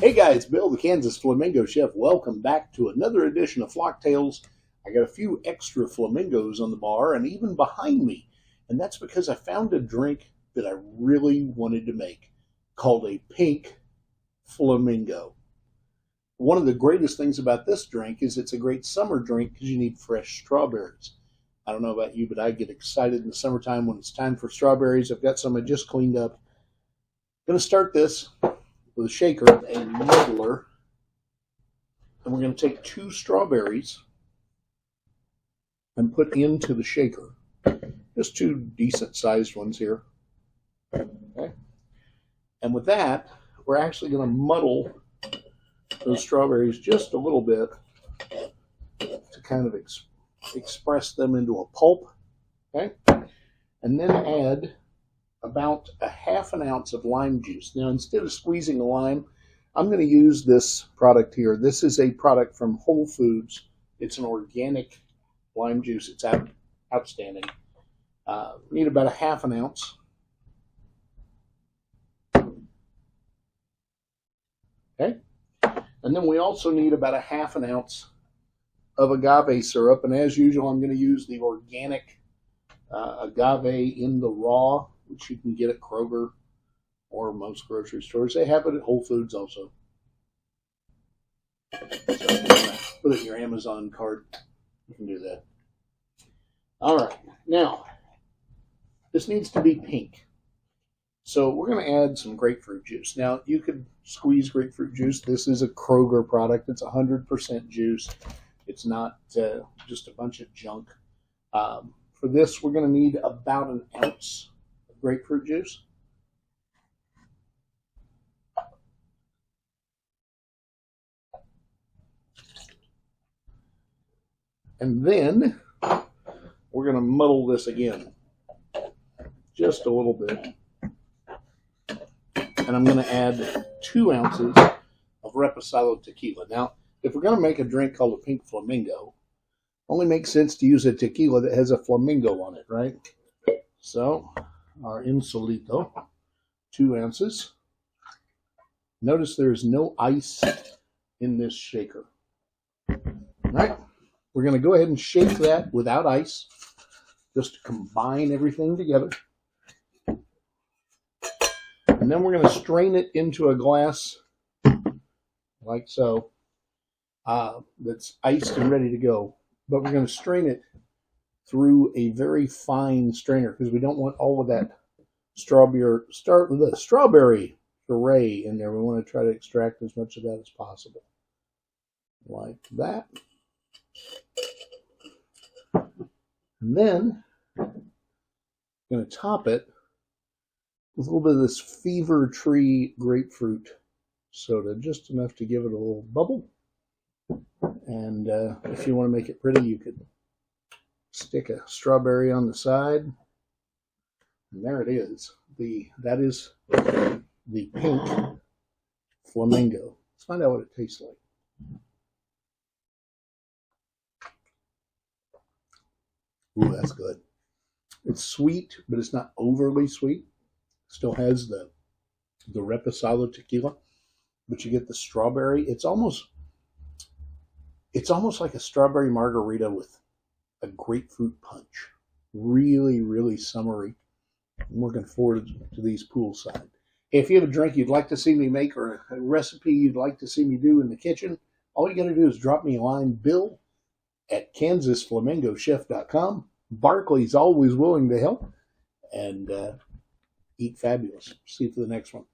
Hey guys, Bill, the Kansas Flamingo Chef. Welcome back to another edition of Flock Tales. I got a few extra flamingos on the bar and even behind me. And that's because I found a drink that I really wanted to make called a Pink Flamingo. One of the greatest things about this drink is it's a great summer drink because you need fresh strawberries. I don't know about you, but I get excited in the summertime when it's time for strawberries. I've got some I just cleaned up. I'm going to start this with a shaker, a muddler, and we're going to take 2 strawberries and put into the shaker. Just 2 decent sized ones here. Okay. And with that, we're actually going to muddle those strawberries just a little bit to kind of express them into a pulp. Okay. And then add about a ½ ounce of lime juice. Now, instead of squeezing a lime, I'm going to use this product here. This is a product from Whole Foods. It's an organic lime juice. It's outstanding. Need about a ½ ounce. Okay. And then we also need about a ½ ounce of agave syrup. And as usual, I'm going to use the organic agave in the raw, which you can get at Kroger or most grocery stores. They have it at Whole Foods also. So if you want to put it in your Amazon cart, you can do that. All right. Now, this needs to be pink. So we're going to add some grapefruit juice. Now, you could squeeze grapefruit juice. This is a Kroger product. It's 100% juice. It's not just a bunch of junk. For this, we're going to need about an ounce of grapefruit juice. And then we're going to muddle this again just a little bit. And I'm going to add 2 ounces of Reposado tequila. Now, if we're going to make a drink called a Pink Flamingo, it only makes sense to use a tequila that has a flamingo on it, right? So, our Insolito, 2 ounces. Notice there is no ice in this shaker. All right, we're going to go ahead and shake that without ice, just to combine everything together. And then we're going to strain it into a glass, like so, that's iced and ready to go. But we're going to strain it through a very fine strainer because we don't want all of that strawberry puree in there. We want to try to extract as much of that as possible. Like that. And then I'm going to top it with a little bit of this Fever Tree grapefruit soda, just enough to give it a little bubble. And if you want to make it pretty, you could stick a strawberry on the side. And there it is. That is the Pink Flamingo. Let's find out what it tastes like. Ooh, that's good. It's sweet, but it's not overly sweet. Still has the Reposado tequila, but you get the strawberry. It's almost like a strawberry margarita with a grapefruit punch. Really, really summery. I'm looking forward to these poolside. If you have a drink you'd like to see me make or a recipe you'd like to see me do in the kitchen, all you got to do is drop me a line, bill@kansasflamingochef.com. Barkley's always willing to help. And eat fabulous. See you for the next one.